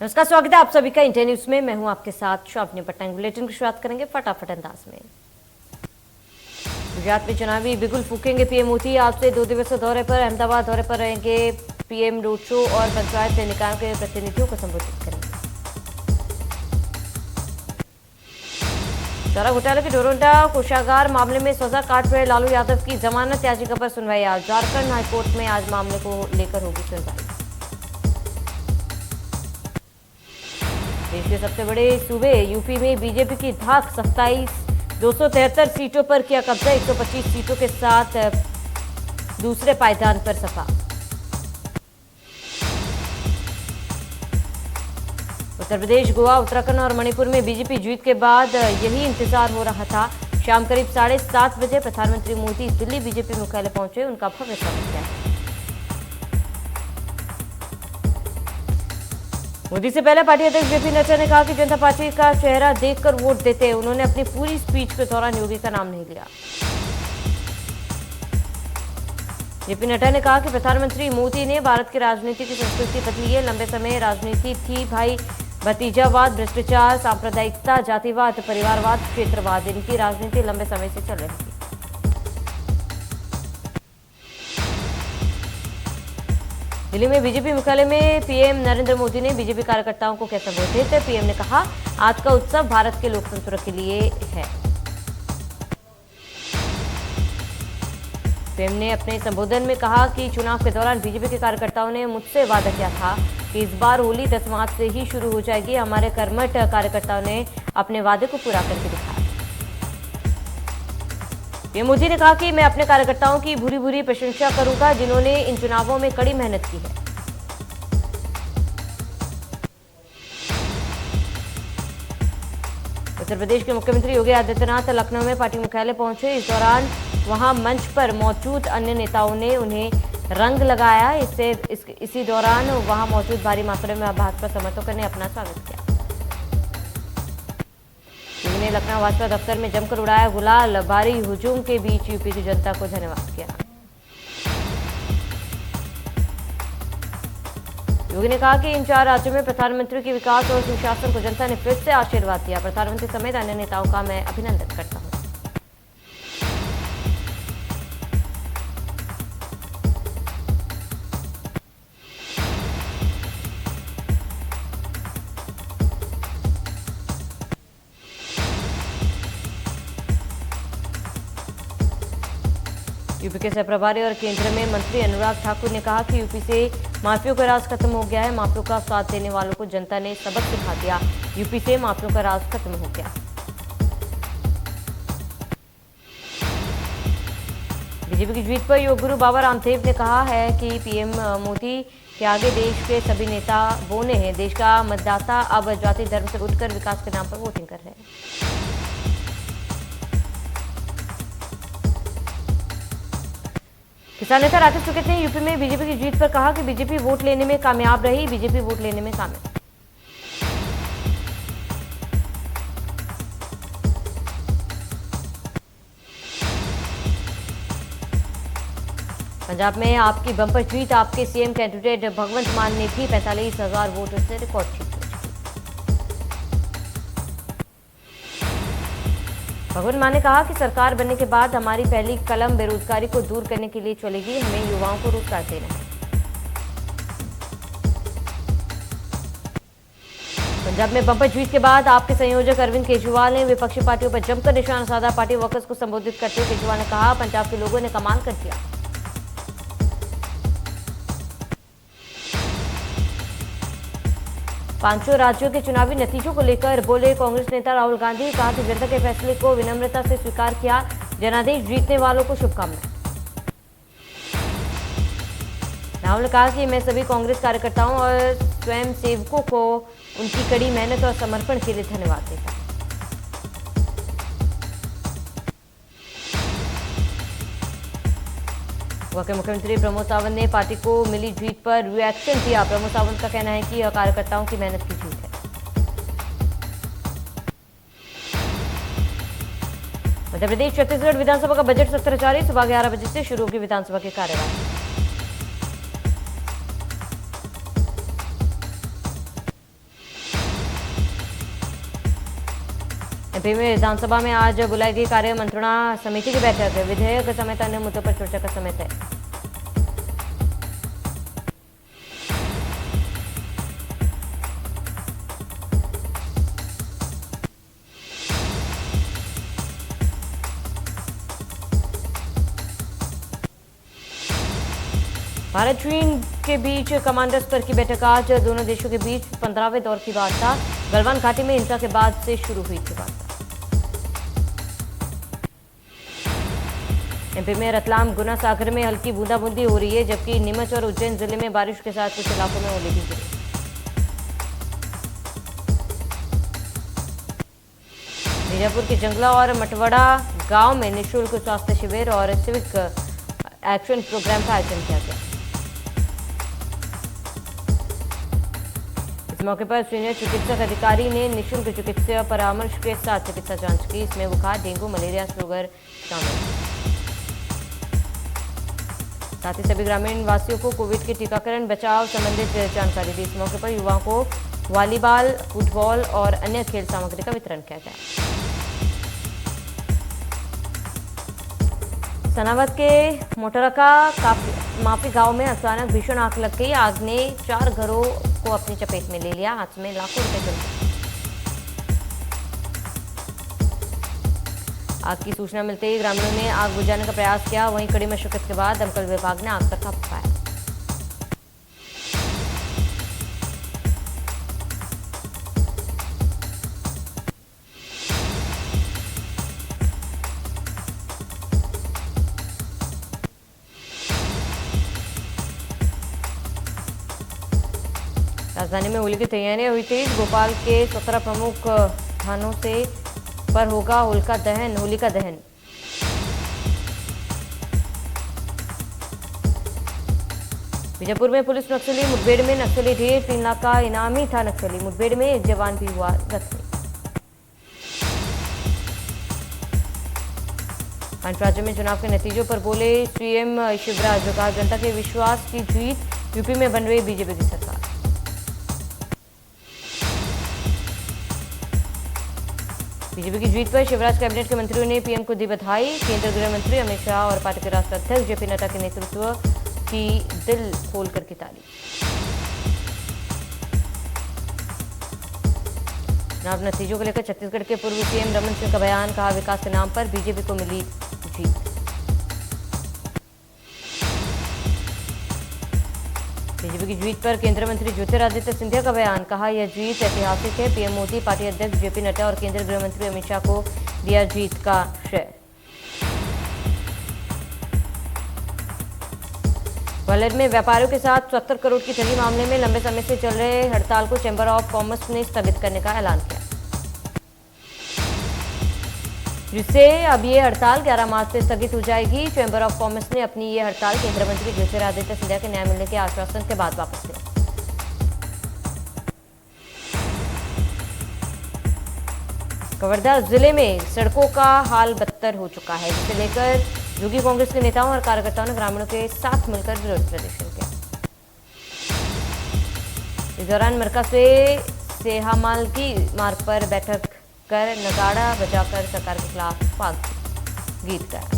नमस्कार, स्वागत है आप सभी का इंडिया न्यूज में। मैं हूं आपके साथ शावनी पटना। बुलेटिन की शुरुआत करेंगे फटाफट अंदाज में। गुजरात में चुनावी बिगुल फूकेंगे पीएम मोदी। आज से 2 दिवसीय दौरे पर अहमदाबाद दौरे पर रहेंगे पीएम। रोड शो और पंचायत निकायों के प्रतिनिधियों को संबोधित करेंगे। चारा घोटाले के डोरंडा कोषागार मामले में सजा काट रहे लालू यादव की जमानत याचिका पर सुनवाई आज। झारखंड हाईकोर्ट में आज मामले को लेकर होगी सुनवाई। देश के सबसे बड़े सूबे यूपी में बीजेपी की धाक 273 सीटों पर किया कब्जा। 125 सीटों के साथ दूसरे पायदान पर सपा। उत्तर प्रदेश, गोवा, उत्तराखंड और मणिपुर में बीजेपी जीत के बाद यही इंतजार हो रहा था। शाम करीब 7:30 बजे प्रधानमंत्री मोदी दिल्ली बीजेपी मुख्यालय पहुंचे। उनका भव्य स्वागत किया। मोदी से पहले पार्टी अध्यक्ष जेपी नड्डा ने कहा कि जनता पार्टी का चेहरा देखकर वोट देते हैं। उन्होंने अपनी पूरी स्पीच के दौरान योगी का नाम नहीं लिया। जेपी नड्डा ने कहा कि प्रधानमंत्री मोदी ने भारत की राजनीति की संस्कृति बदली है। लंबे समय राजनीति थी भाई भतीजावाद, भ्रष्टाचार, सांप्रदायिकता, जातिवाद, परिवारवाद, क्षेत्रवाद। इनकी राजनीति लंबे समय से चल रही थी। दिल्ली में बीजेपी मुख्यालय में पीएम नरेंद्र मोदी ने बीजेपी कार्यकर्ताओं को किया संबोधित। पीएम ने कहा, आज का उत्सव भारत के लोकतंत्र के लिए है। पीएम ने अपने संबोधन में कहा कि चुनाव के दौरान बीजेपी के कार्यकर्ताओं ने मुझसे वादा किया था कि इस बार होली 10 मार्च से ही शुरू हो जाएगी। हमारे कर्मठ कार्यकर्ताओं ने अपने वादे को पूरा करके दिखाया। पीएम मोदी ने कहा कि मैं अपने कार्यकर्ताओं की भूरी भूरी प्रशंसा करूंगा, जिन्होंने इन चुनावों में कड़ी मेहनत की है। उत्तर प्रदेश के मुख्यमंत्री योगी आदित्यनाथ लखनऊ में पार्टी मुख्यालय पहुंचे। इस दौरान वहां मंच पर मौजूद अन्य नेताओं ने उन्हें रंग लगाया। इसी दौरान वहां मौजूद भारी मात्रा में भाजपा समर्थकों ने अपना स्वागत किया। उन्होंने लखनऊ भाजपा दफ्तर में जमकर उड़ाया गुलाल। भारी हुजूम के बीच यूपी की जनता को धन्यवाद किया। योगी ने कहा कि इन 4 राज्यों में प्रधानमंत्री के विकास और सुशासन को जनता ने फिर से आशीर्वाद दिया। प्रधानमंत्री समेत अन्य नेताओं का मैं अभिनंदन करता हूं। यूपी के सह प्रभारी और केंद्र में मंत्री अनुराग ठाकुर ने कहा कि यूपी से माफियों का राज खत्म हो गया है। माफियों का साथ देने वालों को जनता ने सबक सिखा दिया। यूपी से माफियों का राज खत्म हो गया। बीजेपी की जीत पर योग गुरु बाबा रामदेव ने कहा है कि पीएम मोदी के आगे देश के सभी नेता बोने हैं। देश का मतदाता अब जाति धर्म से उठकर विकास के नाम पर वोटिंग कर रहे हैं। किसान नेता राकेश टिकैत ने यूपी में बीजेपी की जीत पर कहा कि बीजेपी वोट लेने में कामयाब रही। बीजेपी वोट लेने में कामयाब। पंजाब में आपकी बंपर जीत। आपके सीएम कैंडिडेट भगवंत मान ने भी 45,000 वोटों से रिकॉर्ड जीत। भगवंत मान ने कहा कि सरकार बनने के बाद हमारी पहली कलम बेरोजगारी को दूर करने के लिए चलेगी। हमें युवाओं को रोजगार देना है। पंजाब में बंपर जीत के बाद आपके संयोजक अरविंद केजरीवाल ने विपक्षी पार्टियों पर जमकर निशाना साधा। पार्टी वर्कर्स को संबोधित करते हुए केजरीवाल ने कहा, पंजाब के लोगों ने कमाल कर दिया। पांचों राज्यों के चुनावी नतीजों को लेकर बोले कांग्रेस नेता राहुल गांधी। कहा कि जनता के फैसले को विनम्रता से स्वीकार किया। जनादेश जीतने वालों को शुभकामनाएं। राहुल ने कहा कि मैं सभी कांग्रेस कार्यकर्ताओं और स्वयंसेवकों को उनकी कड़ी मेहनत और समर्पण के लिए धन्यवाद देता हूं। गोवा के मुख्यमंत्री प्रमोद सावंत ने पार्टी को मिली जीत पर रिएक्शन दिया। प्रमोद सावंत का कहना है कि यह कार्यकर्ताओं की मेहनत की जीत है। मध्य प्रदेश छत्तीसगढ़ विधानसभा का बजट सत्र जारी। सुबह 11 बजे से शुरू होगी विधानसभा की कार्यवाही। एमपी में विधानसभा में आज बुलाई गई कार्य मंत्रणा समिति की बैठक। विधेयक समेत अन्य मुद्दों पर चर्चा का समय तय। भारत चीन के बीच कमांडर स्तर की बैठक आज। दोनों देशों के बीच 15वें दौर की वार्ता। गलवान घाटी में हिंसा के बाद से शुरू हुई थी वार्ता। एमपी में रतलाम गुना सागर में हल्की बूंदाबूंदी हो रही है, जबकि नीमच और उज्जैन जिले में बारिश के साथ कुछ इलाकों में ओले भी गिरे। बीजापुर के जंगला और मटवड़ा गांव में निःशुल्क स्वास्थ्य शिविर और सिविक एक्शन प्रोग्राम का आयोजन किया गया। इस मौके पर सीनियर चिकित्सक अधिकारी ने निःशुल्क चिकित्सा परामर्श के साथ चिकित्सा जांच की। इसमें बुखार, डेंगू, मलेरिया, शुगर शामिल। साथ ही सभी ग्रामीण वासियों को कोविड के टीकाकरण बचाव संबंधित जानकारी दी। इस मौके पर युवाओं को वॉलीबॉल, फुटबॉल और अन्य खेल सामग्री का वितरण किया गया। सनावद के मोटरका माफी गांव में अचानक भीषण आग लग गई। आग ने 4 घरों को अपनी चपेट में ले लिया। आग में लाखों रुपए जल गए। आग की सूचना मिलते ही ग्रामीणों ने आग बुझाने का प्रयास किया। वहीं कड़ी मशक्कत के बाद दमकल विभाग ने आग पर काबू पाया। राजधानी में होली की तैयारियां हुई थी। भोपाल के 17 प्रमुख थानों से पर होगा होलिका दहन। बीजापुर में पुलिस नक्सली मुठभेड़ में नक्सली ढेर। 3 लाख का इनामी था नक्सली। मुठभेड़ में एक जवान भी हुआ जख्मी। 5 राज्यों में चुनाव के नतीजों पर बोले सीएम शिवराज। कहा जनता के विश्वास की जीत। यूपी में बन रही बीजेपी की सरकार। बीजेपी की जीत पर शिवराज कैबिनेट के मंत्रियों ने पीएम को दी बधाई। केंद्रीय गृह मंत्री अमित शाह और पार्टी के राष्ट्रीय अध्यक्ष जेपी नड्डा के नेतृत्व की दिल खोलकर की तारीफ। चुनाव नतीजों को लेकर छत्तीसगढ़ के पूर्व सीएम रमन सिंह का बयान। कहा विकास के नाम पर बीजेपी को मिली जीत। बीजेपी की जीत पर केंद्रीय मंत्री ज्योतिरादित्य सिंधिया का बयान। कहा यह जीत ऐतिहासिक है। पीएम मोदी, पार्टी अध्यक्ष जेपी नड्डा और केंद्रीय गृह मंत्री अमित शाह को दिया जीत का श्रेय। ग्वालियर में व्यापारियों के साथ 70 करोड़ की ठगी मामले में लंबे समय से चल रहे हड़ताल को चैंबर ऑफ कॉमर्स ने स्थगित करने का ऐलान किया, जिससे अब ये हड़ताल 11 मार्च से स्थगित हो जाएगी। चैंबर ऑफ कॉमर्स ने अपनी ये हड़ताल केंद्रीय मंत्री ज्योतिरादित्य सिंधिया के न्याय मिलने के आश्वासन के बाद वापस ली। कवर्धा जिले में सड़कों का हाल बदतर हो चुका है, जिसे लेकर जोगी कांग्रेस के नेताओं और कार्यकर्ताओं ने ग्रामीणों के साथ मिलकर विरोध प्रदर्शन किया। इस दौरान मरका से सेहामाल की मार्ग पर बैठक कर नगाड़ा बजाकर सरकार के खिलाफ फाग गीत गाया।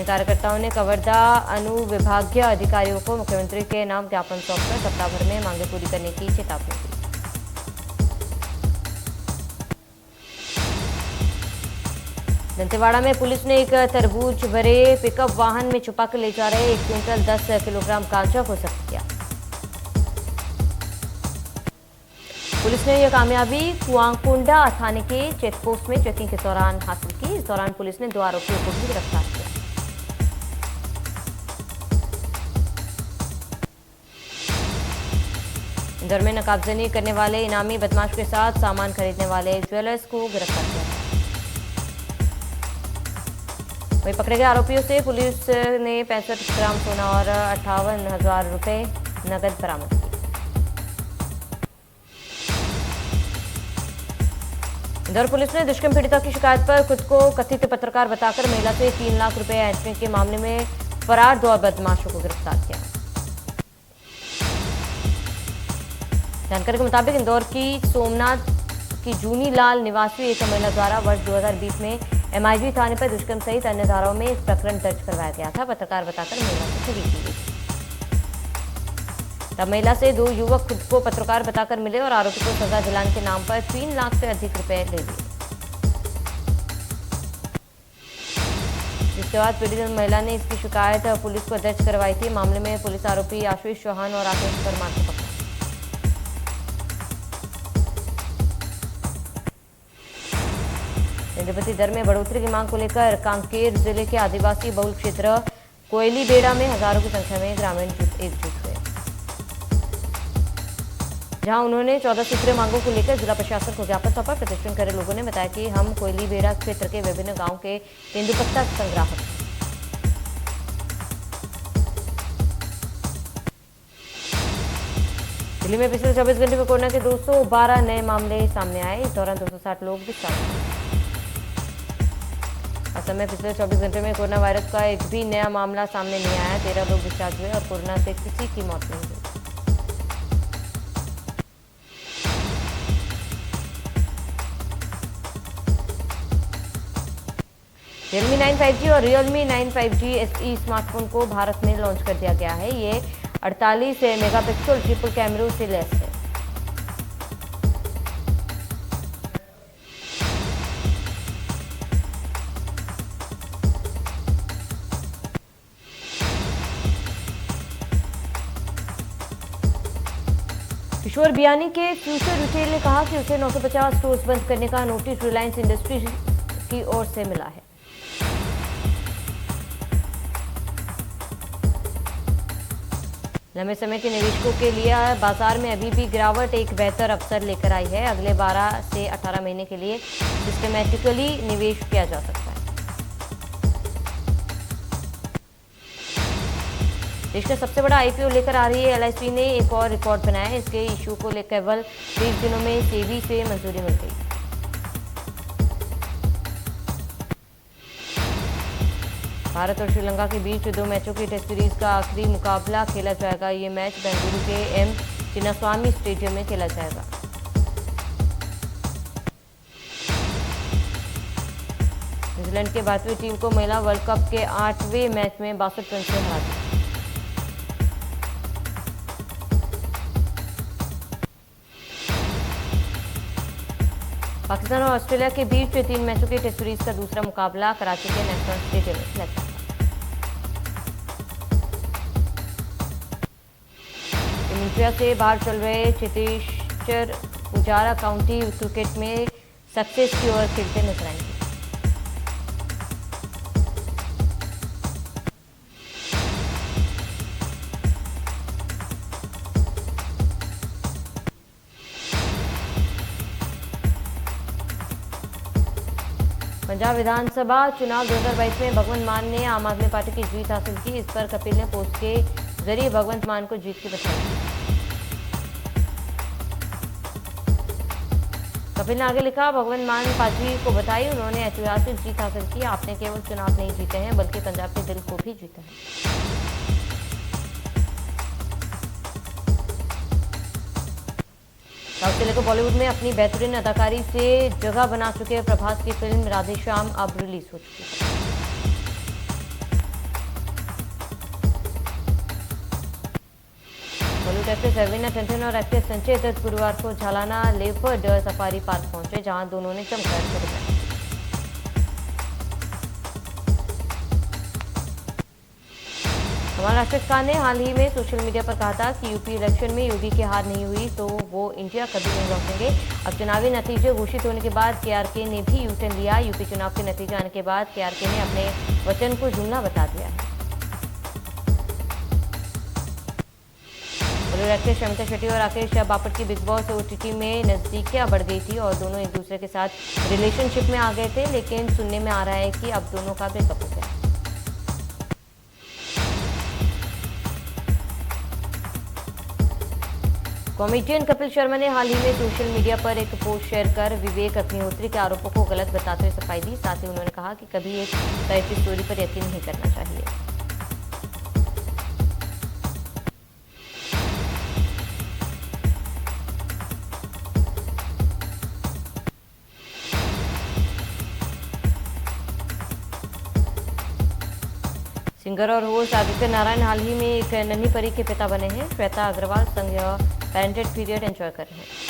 कार्यकर्ताओं ने कवर्धा अनुविभागीय अधिकारियों को मुख्यमंत्री के नाम ज्ञापन सौंपकर सप्ताह भर में मांगे पूरी करने की चेतावनी दी। दंतेवाड़ा में पुलिस ने एक तरबूज भरे पिकअप वाहन में छुपा कर ले जा रहे 1 क्विंटल 10 किलोग्राम गांजा को जब्त किया। पुलिस ने यह कामयाबी कुआंकोंडा थाने के चेकपोस्ट में चेकिंग के दौरान हासिल की। इस दौरान पुलिस ने 2 आरोपियों को भी गिरफ्तार किया। इंदौर में नकाबजनी करने वाले इनामी बदमाश के साथ सामान खरीदने वाले ज्वेलर्स को गिरफ्तार किया। वहीं पकड़े गए आरोपियों से पुलिस ने 65 ग्राम सोना और 58,000 रुपए नकद बरामद किए। इंदौर पुलिस ने दुष्कर्म पीड़िता की शिकायत पर खुद को कथित पत्रकार बताकर महिला से 3 लाख रुपए ऐंठने के मामले में फरार 2 बदमाशों को गिरफ्तार किया। जानकारी के मुताबिक इंदौर की सोमनाथ की जूनी लाल निवासी एक महिला द्वारा वर्ष 2020 में एमआईजी थाने पर दुष्कर्म सहित अन्य धाराओं में एक प्रकरण दर्ज करवाया गया था। पत्रकार बताकर महिला से ठगी की गई। तब महिला से 2 युवक खुद को पत्रकार बताकर मिले और आरोपी को सजा दिलाने के नाम पर 3 लाख से अधिक रुपए ले लिए, जिसके बाद पीड़ित महिला ने इसकी शिकायत पुलिस को दर्ज करवाई थी। मामले में पुलिस आरोपी आशीष चौहान और राकेश परमार को पकड़ा। इंद्रवती दर में बढ़ोतरी की मांग को लेकर कांकेर जिले के आदिवासी बहुल क्षेत्र कोयली बेड़ा में हजारों की संख्या में ग्रामीण एकजुट हुए, जहां उन्होंने 14 सूत्रीय मांगों को लेकर जिला प्रशासन को ज्ञापन सौंपा। प्रदर्शन करे लोगों ने बताया कि हम कोयली बेड़ा क्षेत्र के विभिन्न गांव के तेंदुपत्ता संग्राहक। दिल्ली में पिछले 24 घंटे में कोरोना के 212 नए मामले सामने आए। इस दौरान 260 लोग डिस्चार्ज हुए। असम में पिछले 24 घंटे में कोरोना वायरस का एक भी नया मामला सामने नहीं आया। 13 लोग डिस्चार्ज हुए और कोरोना से किसी की मौत नहीं हुई। Realme 9 5G और Realme 9 5G SE स्मार्टफोन को भारत में लॉन्च कर दिया गया है। ये 48 मेगापिक्सल ट्रिपल कैमरों से लैस है। किशोर बियानी के फ्यूचर रिटेल ने कहा कि उसे 950 स्टोर्स बंद करने का नोटिस रिलायंस इंडस्ट्री की ओर से मिला है। लंबे समय के निवेशकों के लिए बाजार में अभी भी गिरावट एक बेहतर अवसर लेकर आई है। अगले 12 से 18 महीने के लिए सिस्टमैटिकली निवेश किया जा सकता है। देश का सबसे बड़ा आईपीओ लेकर आ रही है एलआईसी ने एक और रिकॉर्ड बनाया है। इसके इशू को लेकर केवल 20 दिनों में सेबी से मंजूरी मिल गई। भारत और श्रीलंका के बीच 2 मैचों की टेस्ट सीरीज का आखिरी मुकाबला खेला जाएगा। ये मैच बेंगलुरु के एम चिन्नास्वामी स्टेडियम में खेला जाएगा। न्यूजीलैंड के भारतीय टीम को महिला वर्ल्ड कप के 8वें मैच में 62 रन से हरा दिया। पाकिस्तान और ऑस्ट्रेलिया के बीच 3 मैचों की टेस्ट सीरीज का दूसरा मुकाबला कराची के नेशनल स्टेडियम में खेला जाएगा। इंडिया से बाहर चल रहे चेतेश्वर पुजारा काउंटी क्रिकेट में सक्सेस की ओर खेलते नजर आएंगे। पंजाब विधानसभा चुनाव 2022 में भगवंत मान ने आम आदमी पार्टी की जीत हासिल की। इस पर कपिल ने पोस्ट के जरिए भगवंत मान को जीत की बधाई दी। कपिल ने आगे लिखा, भगवंत मान पार्टी को बधाई, उन्होंने ऐतिहासिक जीत हासिल की। आपने केवल चुनाव नहीं जीते हैं बल्कि पंजाब के दिल को भी जीता है। साउथ को बॉलीवुड में अपनी बेहतरीन अदाकारी से जगह बना चुके प्रभास की फिल्म राधेश्याम अब रिलीज हो चुकी है। बॉलीवुड एक्ट्रेस रवीना टंडन और एक्ट्रेस संजय दत्त गुरुवार को झालाना लेपर्ड सफारी पार्क पहुंचे, जहां दोनों ने जमकर फोटोग्राफी। हमारा राशिद खान ने हाल ही में सोशल मीडिया पर कहा था कि यूपी इलेक्शन में योगी की हार नहीं हुई तो वो इंडिया कभी नहीं लौटेंगे। अब चुनावी नतीजे घोषित होने के बाद केआरके ने भी यू टर्न लिया। यूपी चुनाव के नतीजे आने के बाद केआरके ने अपने वचन को जुमला बता दिया है। बॉलीवुड एक्ट्रेस शमिता शेट्टी और राकेश बापट की बिग बॉस ओटीटी में नजदीकियां बढ़ गई थी और दोनों एक दूसरे के साथ रिलेशनशिप में आ गए थे, लेकिन सुनने में आ रहा है कि अब दोनों का ब्रेकअप हो गया। कॉमेडियन कपिल शर्मा ने हाल ही में सोशल मीडिया पर एक पोस्ट शेयर कर विवेक अग्निहोत्री के आरोपों को गलत बताते हुए सफाई दी। साथ ही उन्होंने कहा कि कभी एक साइड की स्टोरी पर यकीन नहीं करना चाहिए। सिंगर और होस्ट आदित्य नारायण हाल ही में एक नन्ही परी के पिता बने हैं। श्वेता अग्रवाल संग यह पेरेंटेड पीरियड एंजॉय कर रहे हैं।